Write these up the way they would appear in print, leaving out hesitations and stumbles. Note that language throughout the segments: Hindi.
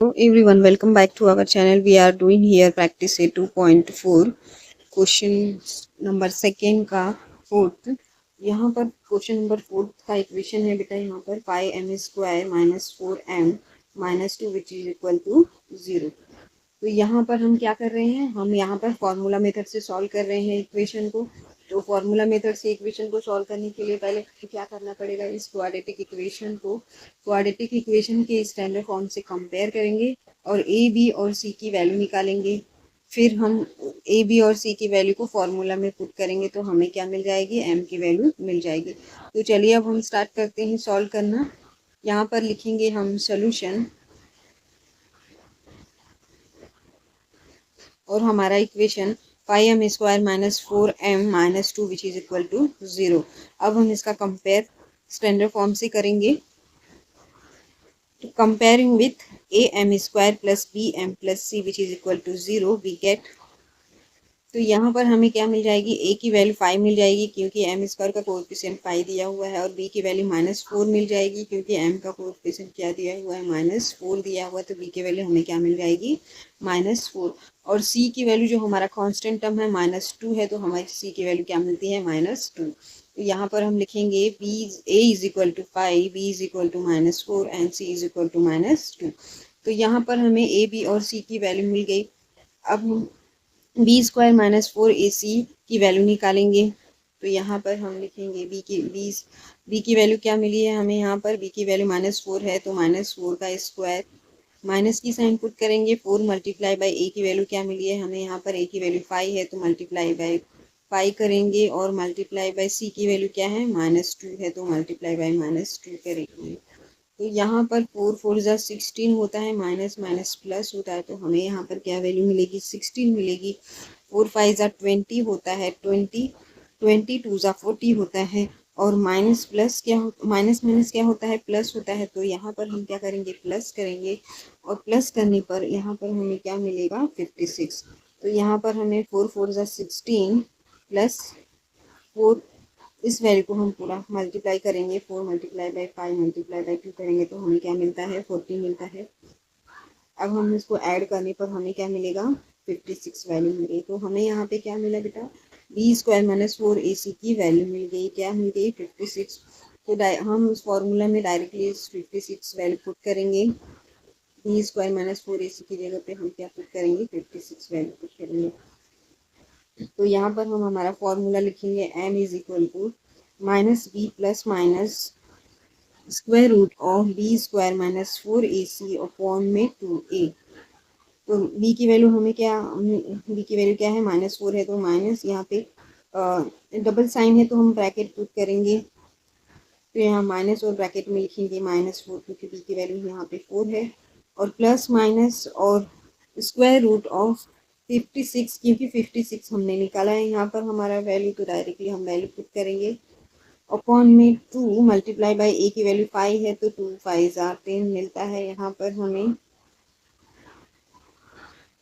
Hello everyone, welcome back to our channel. We are doing here practice A 2.4 question number second का फोर्थ। यहाँ पर क्वेश्चन नंबर फोर्थ का इक्वेशन है बेटा, यहाँ पर 5m² minus 4m minus 2 which is equal to 0। तो यहाँ पर हम क्या कर रहे हैं, हम यहाँ पर फॉर्मूला मेथड से सॉल्व कर रहे हैं इक्वेशन को। तो फॉर्मूला मेथड से इक्वेशन को सॉल्व करने के लिए पहले क्या करना पड़ेगा, इस क्वाड्रेटिक इक्वेशन को क्वाड्रेटिक इक्वेशन के स्टैंडर्ड फॉर्म से कंपेयर करेंगे और ए बी और सी की वैल्यू निकालेंगे। फिर हम ए बी और सी की वैल्यू को फॉर्मूला में पुट करेंगे तो हमें क्या मिल जाएगी, एम की वैल्यू मिल जाएगी। तो चलिए अब हम स्टार्ट करते हैं सॉल्व करना। यहाँ पर लिखेंगे हम सोल्यूशन और हमारा equation 5m² minus 4m minus 2 which is equal to 0। अब हम इसका कंपेयर स्टैंडर्ड फॉर्म से करेंगे। तो comparing with am² plus bm plus c which is equal to 0 we get. तो यहाँ पर हमें क्या मिल जाएगी, a की वैल्यू 5 मिल जाएगी क्योंकि m² का कोएफिशिएंट 5 दिया हुआ है, और b की वैल्यू -4 मिल जाएगी क्योंकि m का कोएफिशिएंट क्या दिया हुआ है, -4 दिया हुआ है। तो b की वैल्यू हमें क्या मिल जाएगी, -4। और c की वैल्यू जो हमारा कांस्टेंट टर्म है -2 है, तो हमारी c की वैल्यू क्या मिलती है, -2। तो यहाँ पर हम लिखेंगे a is equal to 5, b is equal to -4 and c is equal to -2। तो यहाँ पर हमें a b और c की वैल्यू मिल गई। अब हम b² माइनस 4ac की वैल्यू निकालेंगे। तो यहाँ पर हम लिखेंगे b की वैल्यू क्या मिली है हमें, यहाँ पर b की वैल्यू -4 है तो -4 का स्क्वायर, माइनस की साइन पुट करेंगे। 4 मल्टीप्लाई बाई a की वैल्यू क्या मिली है हमें, यहाँ पर a की वैल्यू 5 है तो मल्टीप्लाई बाई 5 करेंगे, और मल्टीप्लाई बाई c की वैल्यू क्या है, -2 है तो मल्टीप्लाई बाई -2 करेंगे। तो यहाँ पर 4 4 जा 16 होता है, माइनस माइनस प्लस होता है, तो हमें यहाँ पर क्या वैल्यू मिलेगी, 16 मिलेगी। 4 5 जा 20 होता है, 20 22 जा 40 होता है, और माइनस प्लस क्या माइनस माइनस क्या होता है, प्लस होता है। तो यहाँ पर हम क्या करेंगे, प्लस करेंगे, और प्लस करने पर यहाँ पर हमें क्या मिलेगा, 56। तो यहाँ पर हमें 4 4 जा 16 प्लस 4, इस वैल्यू को हम पूरा मल्टीप्लाई करेंगे। 4 मल्टीप्लाई बाई 5 मल्टीप्लाई बाई 2 करेंगे तो हमें क्या मिलता है, 40 मिलता है। अब हम इसको ऐड करने पर हमें क्या मिलेगा, 56 वैल्यू मिल गई। तो हमें यहाँ पे क्या मिला बेटा, b² माइनस 4ac की वैल्यू मिल गई, क्या मिल गई, 56। तो हम उस फॉर्मूला में डायरेक्टली 56 वैल्यू पुट करेंगे। b² माइनस 4ac की जगह पे हम क्या पुट करेंगे, 56 वैल्यू पुट करेंगे। तो यहाँ पर हम हमारा फॉर्मूला लिखेंगे, m is equal to -b plus minus square root of b² minus 4ac upon में 2a। तो b की वैल्यू हमें क्या, b की वैल्यू क्या है, -4 है तो माइनस, यहाँ पे डबल साइन है तो हम ब्रैकेट पुट करेंगे। तो यहाँ माइनस और ब्रैकेट में लिखेंगे -4 क्योंकि b की वैल्यू यहाँ पे 4 है, और प्लस माइनस और स्क्वायर रूट ऑफ 56 क्योंकि 56 हमने निकाला है यहाँ पर हमारा वैल्यू, तो डायरेक्टली हम वैल्यू पुट करेंगे अपॉन में 2 मल्टीप्लाई बाई a की वैल्यू 5 है तो 2 5 जा 10 मिलता है यहाँ पर हमें।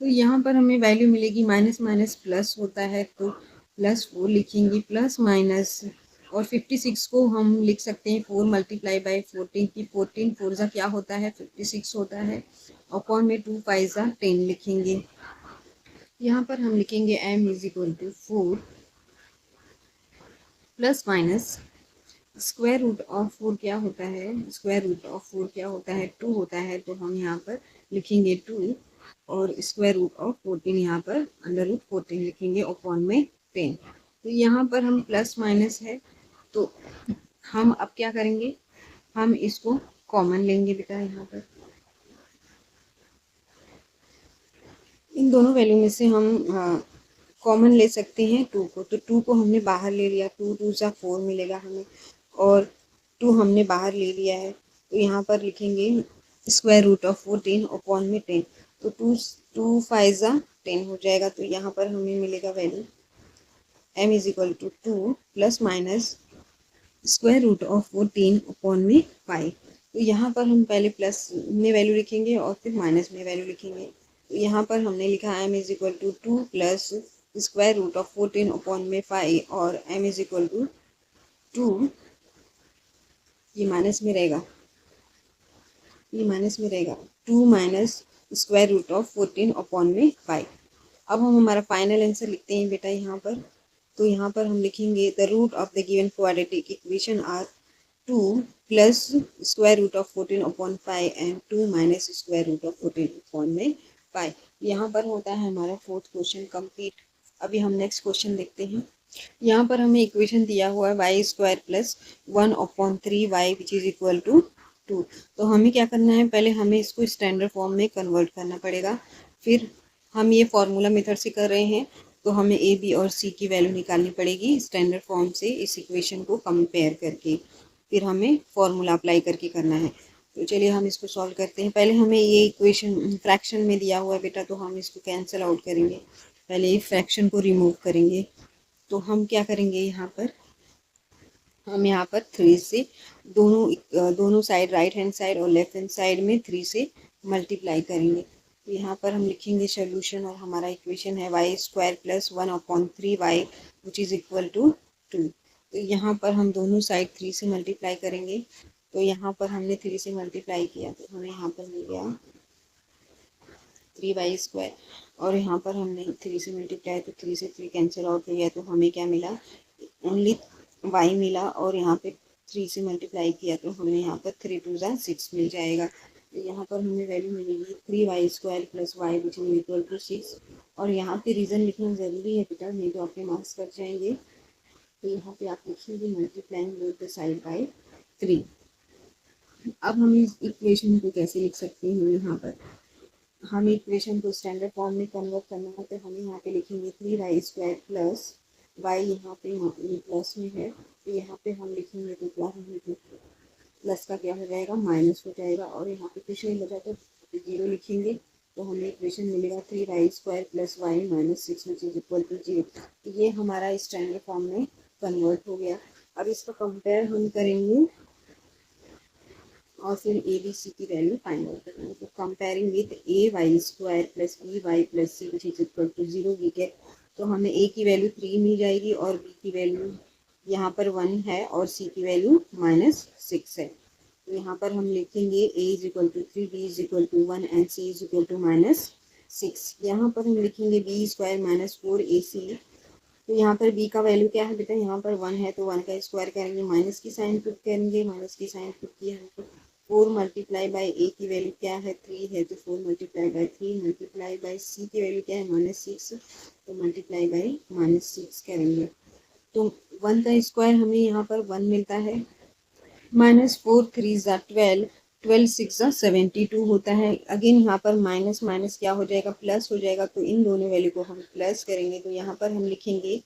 तो यहाँ पर हमें वैल्यू मिलेगी, माइनस माइनस प्लस होता है तो +4 लिखेंगे, प्लस माइनस, और 56 को हम लिख सकते हैं 4 मल्टीप्लाई बाई 14 की 14 4 जा क्या होता है, 56 होता है, अपॉन में 2 5 जा 10 लिखेंगे। यहाँ पर हम लिखेंगे m is equal to 4 plus minus square root of 4 क्या होता है, स्क्वायर रूट ऑफ 4 क्या होता है, 2 होता है, तो हम यहाँ पर लिखेंगे 2, और स्क्वायर रूट ऑफ 14 यहाँ पर √14 लिखेंगे अपॉन में 10। तो यहाँ पर हम प्लस माइनस है तो हम अब क्या करेंगे, हम इसको कॉमन लेंगे बेटा। यहाँ पर इन दोनों वैल्यू में से हम कॉमन ले सकते हैं 2 को, तो 2 को हमने बाहर ले लिया, 2 2 जा 4 मिलेगा हमें, और 2 हमने बाहर ले लिया है तो यहाँ पर लिखेंगे स्क्वायर रूट ऑफ 14 अपॉन में 10। तो 2 5 जा 10 हो जाएगा, तो यहाँ पर हमें मिलेगा value m is equal to 2 plus minus square root of 14 upon में 5। तो यहाँ पर हम पहले प्लस में वैल्यू लिखेंगे और फिर माइनस में वैल्यू लिखेंगे। तो यहाँ पर हमने लिखा m is equal to 2 plus square root of 14 upon में 5, और m इज इक्वल टू 2, ये माइनस में रहेगा, ये माइनस में रहेगा, 2 minus square root of 14 upon में 5। अब हम हमारा फाइनल आंसर लिखते हैं बेटा यहाँ पर। तो यहाँ पर हम लिखेंगे the root of the given quadratic equation are 2 plus square root of 14 upon 5 and 2 minus square root of 14 upon में 5। यहाँ पर होता है हमारा फोर्थ क्वेश्चन कंप्लीट। अभी हम नेक्स्ट क्वेश्चन देखते हैं। यहाँ पर हमें इक्वेशन दिया हुआ है y square plus 1 upon 3 y which is equal to 2। तो हमें क्या करना है, पहले हमें इसको स्टैंडर्ड फॉर्म में कन्वर्ट करना पड़ेगा। फिर हम ये फॉर्मूला मेथड से कर रहे हैं, तो हमें ए बी और सी की वैल्यू निकालनी पड़ेगी स्टैंडर्ड फॉर्म से इस इक्वेशन को कंपेयर करके। फिर हमें फॉर्मूला अप्लाई करके करना है। तो चलिए हम इसको सॉल्व करते हैं। पहले हमें ये इक्वेशन फ्रैक्शन में दिया हुआ है बेटा, तो हम इसको कैंसिल आउट करेंगे। पहले ये फ्रैक्शन को रिमूव करेंगे। तो हम क्या करेंगे, हम यहाँ पर 3 से दोनों साइड राइट हैंड साइड और लेफ्ट हैंड साइड में 3 से मल्टीप्लाई करेंगे। तो यहाँ पर हम लिखेंगे सोल्यूशन, और हमारा इक्वेशन है y square plus 1 upon 3 y which is equal to 2। तो यहाँ पर हम दोनों साइड 3 से मल्टीप्लाई करेंगे। तो यहाँ पर हमने 3 से मल्टीप्लाई किया तो हमें यहाँ पर मिल गया 3 वाई स्क्वायर, और यहाँ पर हमने 3 से मल्टीप्लाई तो 3 से 3 कैंसिल आउट हो गया, तो हमें क्या मिला, ओनली वाई मिला। और यहाँ पे 3 से मल्टीप्लाई किया तो हमें यहाँ पर 3 2 जा 6 मिल जाएगा। तो यहाँ पर हमें वैल्यू मिलेगी 3 y square plus y which is equal to 6। और यहाँ पे रीज़न लिखना ज़रूरी है बेटा, नहीं तो आपके मार्क्स कट जाएंगे। तो यहाँ पे आप लिखेंगे multiplying both the side by 3। अब हम इस इक्वेशन को कैसे लिख सकते हैं, यहाँ पर हम इक्वेशन को स्टैंडर्ड फॉर्म में कन्वर्ट करना है। तो हम यहाँ पे लिखेंगे 3 वाई स्क्वायर प्लस वाई, यहाँ पे प्लस में है तो यहाँ पे हम लिखेंगे तो क्या होगा, प्लस का क्या हो जाएगा, माइनस हो जाएगा। और यहाँ पे कुछ नहीं बचा तो 0 लिखेंगे। तो हमें इक्वेशन मिलेगा 3 y square plus y minus 6 which is equal to 0। ये हमारा स्टैंडर्ड फॉर्म में कन्वर्ट हो गया। अब इसका कंपेयर हम करेंगे और फिर ए बी सी की वैल्यू फाइंड आउट करना है। तो comparing with a y square plus b y plus c which is equal to 0 we get, तो हमें ए की वैल्यू 3 मिल जाएगी और बी की वैल्यू यहाँ पर 1 है और सी की वैल्यू -6 है। तो यहाँ पर हम लिखेंगे A is equal to 3, B is equal to 1 and C is equal to -6। यहाँ पर हम लिखेंगे बी स्क्वायर -4 ए सी। तो यहाँ पर b का वैल्यू क्या है बेटा, यहाँ पर 1 है तो 1 का स्क्वायर करेंगे, माइनस की साइन पुट करेंगे, माइनस की साइन पुट किया है। 4 मल्टीप्लाई बाई ए की वैल्यू क्या है, 3 है तो 4 मल्टीप्लाई बाई 3, मल्टीप्लाई बाई सी की वैल्यू क्या है, -6, तो मल्टीप्लाई बाई -6 करेंगे। तो 1 का स्क्वायर हमें यहाँ पर 1 मिलता है, -4 3 ज़ा 12, 12 6 ज़ा 72 होता है। अगेन यहाँ पर माइनस माइनस क्या हो जाएगा, प्लस हो जाएगा। तो इन दोनों वैल्यू को हम प्लस करेंगे। तो यहाँ पर हम लिखेंगे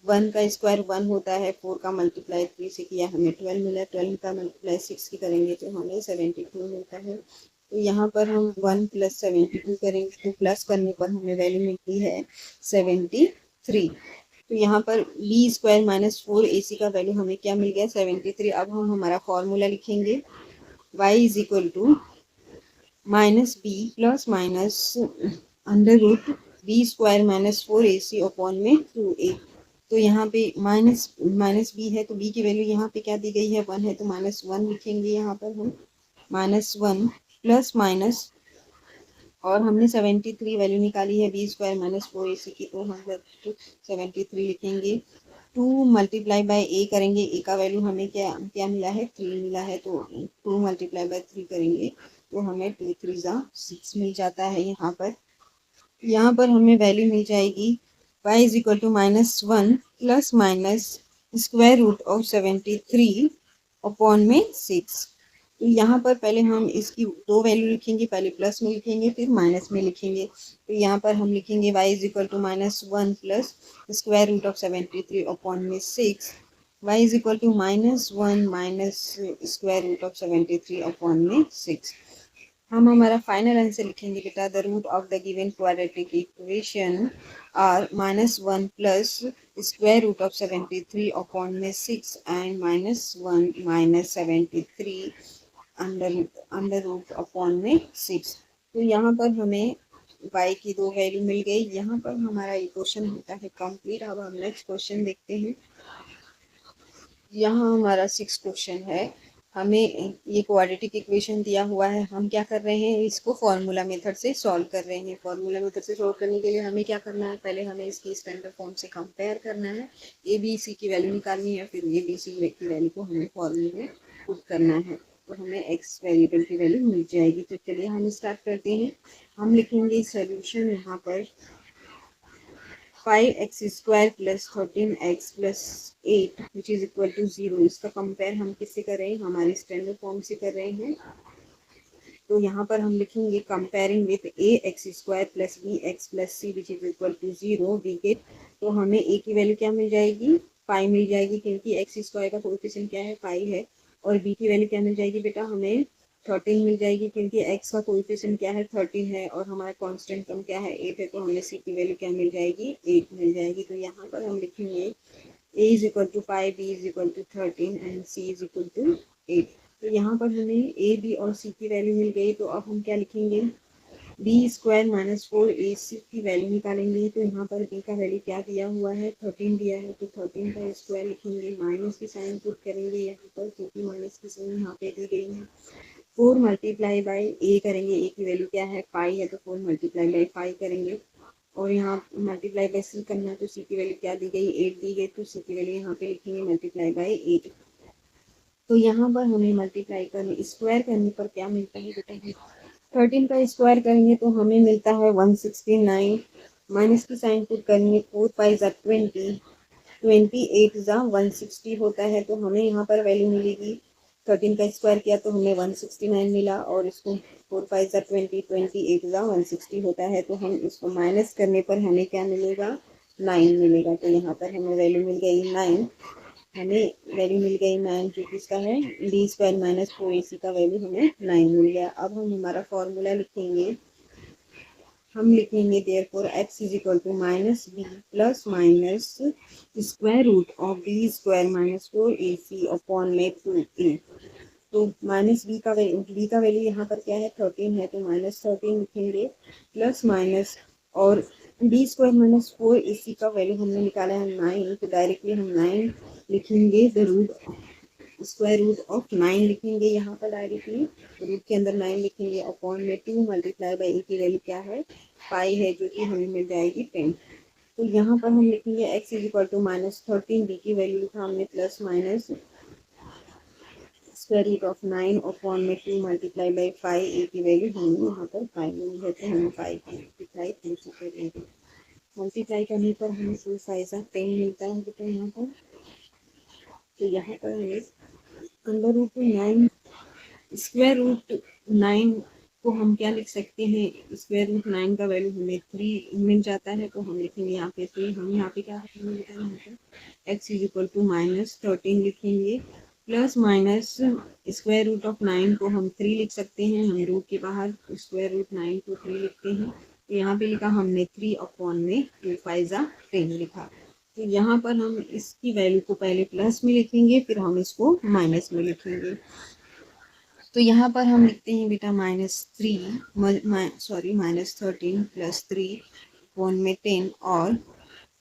1 का स्क्वायर 1 होता है, 4 का मल्टीप्लाई 3 से किया हमें 12 मिला, 12 का मल्टीप्लाई 6 की करेंगे तो हमें 72 मिलता है। तो यहाँ पर हम 1 + 72 करेंगे, तो प्लस करने पर हमें वैल्यू मिलती है 73। तो यहाँ पर बी स्क्वायर -4 ए सी का वैल्यू हमें क्या मिल गया, 73। अब हम हमारा फॉर्मूला लिखेंगे y is equal to -b plus minus under root b square -4 a c upon में 2a। तो यहाँ पे माइनस बी है तो बी की वैल्यू यहाँ पे क्या दी गई है, 1 है तो -1 लिखेंगे। यहाँ पर हम -1 प्लस माइनस, और हमने 73 वैल्यू निकाली है बी स्क्वायर -4 ए सी की, तो हम 73 लिखेंगे। 2 मल्टीप्लाई बाय ए करेंगे, ए का वैल्यू हमें क्या क्या मिला है, 3 मिला है। तो 2 मल्टीप्लाई बाय 3 करेंगे तो हमें 2 3 ज़ा 6 मिल जाता है। यहाँ पर हमें वैल्यू मिल जाएगी y is equal to -1 plus minus square root of 73 upon में 6। तो यहाँ पर पहले हम इसकी दो वैल्यू लिखेंगे, पहले प्लस में लिखेंगे फिर माइनस में लिखेंगे। तो यहाँ पर हम लिखेंगे y is equal to -1 plus square root of 73 upon में 6, y is equal to -1 minus square root of 73 upon में 6। हम हमारा फाइनल आंसर लिखेंगे बेटा, the root of the given quadratic equation are -1 plus square root of 73 upon में 6 and -1 minus 73 under root upon में 6। तो यहाँ पर हमें y की दो वैल्यू मिल गई। यहाँ पर हमारा ये क्वेश्चन होता है कंप्लीट। अब हम नेक्स्ट क्वेश्चन देखते हैं। यहाँ हमारा 6 क्वेश्चन है। हमें ये क्वाड्रेटिक इक्वेशन दिया हुआ है, हम क्या कर रहे हैं, इसको फॉर्मूला मेथड से सॉल्व कर रहे हैं। फॉर्मूला मेथड से सॉल्व करने के लिए हमें क्या करना है, पहले हमें इसकी स्टैंडर्ड फॉर्म से कंपेयर करना है, ए बी सी की वैल्यू निकालनी है, फिर ए बी सी की वैल्यू को हमें फॉर्मूले में पुट करना है, तो हमें एक्स वेरिएबल की वैल्यू मिल जाएगी। तो चलिए हम स्टार्ट करते हैं। हम लिखेंगे सोल्यूशन यहाँ पर 5x² plus 13x plus 8 which is equal to 0। इसका कंपेयर हम किससे कर रहे हैं, हमारे स्टैंडर्ड फॉर्म से कर रहे हैं। तो यहाँ पर हम लिखेंगे comparing with ax² plus bx plus c which is equal to 0 b के। तो हमें a की वैल्यू क्या मिल जाएगी, 5 मिल जाएगी, क्योंकि x² का कोएफिशिएंट क्या है, 5 है। और b की वैल्यू क्या मिल जाएगी बेटा, हमें 13 मिल जाएगी, क्योंकि x का कोएफिशिएंट क्या है, 13 है, और हमारा कांस्टेंट टर्म क्या है, 8 है। तो हमें c की वैल्यू क्या मिल जाएगी, 8 मिल जाएगी। तो यहाँ पर हम लिखेंगे a is equal to 5, b is equal to 13 and c is equal to 8। तो यहाँ पर हमें a b और c की वैल्यू मिल गई। तो अब हम क्या लिखेंगे, b² माइनस 4ac की वैल्यू निकालेंगे। तो यहाँ पर b का वैल्यू क्या दिया हुआ है, 13 दिया है, तो 13 का स्क्वायर लिखेंगे, माइनस की साइन पुट करेंगे यहाँ पर, क्योंकि माइनस की साइन यहाँ पे दी गई है। 4 मल्टीप्लाई बाई a करेंगे, a की वैल्यू क्या है, 5 है, तो 4 मल्टीप्लाई बाई 5 करेंगे। और यहाँ मल्टीप्लाई बाई सी करना है, तो सी की वैल्यू क्या दी गई, 8 दी गई, तो सी की वैल्यू यहाँ पे लिखेंगे मल्टीप्लाई बाई 8। तो यहाँ पर हमें मल्टीप्लाई करने, स्क्वायर करने पर क्या मिलता है बेटा, 13 का स्क्वायर करेंगे तो हमें मिलता है 169, माइनस की साइन पुट करेंगे, 4 5 ज़ा 20, 28 ज़ा 160 होता है। तो हमें यहाँ पर वैल्यू मिलेगी, 13 का स्क्वायर किया तो हमें 169 मिला, और इसको 4 5 ज़ा 20, 28 ज़ा 160 होता है। तो हम इसको माइनस करने पर हमें क्या मिलेगा, 9 मिलेगा। तो यहाँ पर हमें वैल्यू मिल गई 9, हमें वैल्यू मिल गई 9, जो किसका है, b² माइनस 4ac का वैल्यू हमें 9 मिल गया। अब हम हमारा फॉर्मूला लिखेंगे, हम लिखेंगे therefore x is equal to minus b plus minus square root of b² minus 4ac upon में 2a। तो माइनस b का वैल्यू यहाँ पर क्या है, 13 है, तो माइनस 13 लिखेंगे, प्लस माइनस, और b² माइनस 4ac का वैल्यू हमने निकाला है 9, तो डायरेक्टली हम 9 लिखेंगे, the root square root of 9 लिखेंगे यहाँ पर डायरेक्टली, रूट के अंदर 9 लिखेंगे, अपॉन में 2 मल्टीप्लाई बाई ए की वैल्यू क्या है, 5 है, जो कि हमें मिल जाएगी 10। तो यहाँ पर हम लिखेंगे x is equal to minus 13, b की वैल्यू लिखा हमने plus minus square root of 9 upon में 2 मल्टीप्लाई बाई 5, ए की वैल्यू हमें यहाँ पर 5 मिली है, तो हमें 5 मल्टीप्लाई 2 से करेंगे। मल्टीप्लाई करने पर हमें 2 5 10 मिलता है, तो यहाँ पर, तो यहाँ पर हमें अंडर रूट 9 स्क्वायर रूट 9 को हम क्या लिख सकते हैं, स्क्वायर रूट 9 का वैल्यू हमें 3 मिल जाता है, तो हम लिखेंगे यहाँ पे 3। हम यहाँ पे क्या लिखेंगे, यहाँ पे x is equal to minus 13 लिखेंगे, plus minus square root of 9 को हम 3 लिख सकते हैं, हम रूट के बाहर स्क्वायर रूट 9 को 3 लिखते हैं। तो यहाँ पे लिखा हमने 3 अपॉन में 2 5 10 लिखा। तो यहाँ पर हम इसकी वैल्यू को पहले प्लस में लिखेंगे, फिर हम इसको माइनस में लिखेंगे। तो यहाँ पर हम लिखते हैं बेटा माइनस 13 प्लस 3 अपॉन में 10, और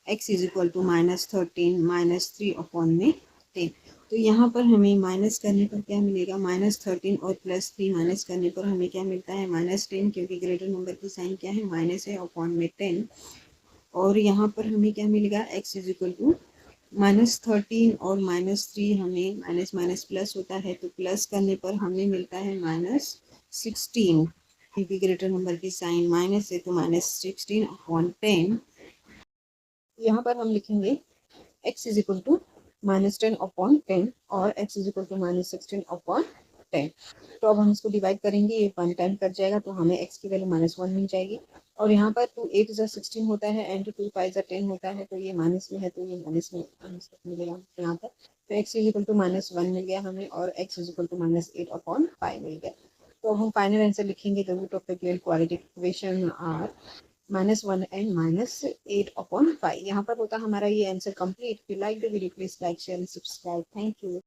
x is equal to minus 13 minus 3 upon में 10। तो यहाँ पर हमें माइनस करने पर क्या मिलेगा, माइनस 13 और प्लस 3 माइनस करने पर हमें क्या मिलता है, माइनस 10, क्योंकि ग्रेटर नंबर की साइन क्या है, माइनस है, अपॉन में 10। और यहाँ पर हमें क्या मिलेगा, x is equal to minus 13 और माइनस 3, हमें माइनस माइनस प्लस होता है, तो प्लस करने पर हमें मिलता है माइनस 16, क्योंकि ग्रेटर नंबर की साइन माइनस है, तो माइनस 16 अपॉन 10। यहाँ पर हम लिखेंगे x is equal to minus 10 upon 10 और x is equal to minus 16 upon 10। तो अब हम इसको डिवाइड करेंगे, ये 1 टाइम कट जाएगा, तो हमें x की वैल्यू माइनस 1 मिल जाएगी। और यहाँ पर 2 8 ज़ा 16 होता है एंड 2 5 ज़ा 10 होता है, तो ये माइनस में है, तो ये माइनस में मिलेगा यहाँ पर। तो x is equal to minus 1 मिल गया हमें, और x is equal to minus 8 upon 5 मिल गया। तो अब हम फाइनल आंसर लिखेंगे, the root of the given quadratic equation are -1 and -8 upon 5। यहाँ पर होता हमारा ये answer complete. If you like the video please like share and subscribe. Thank you.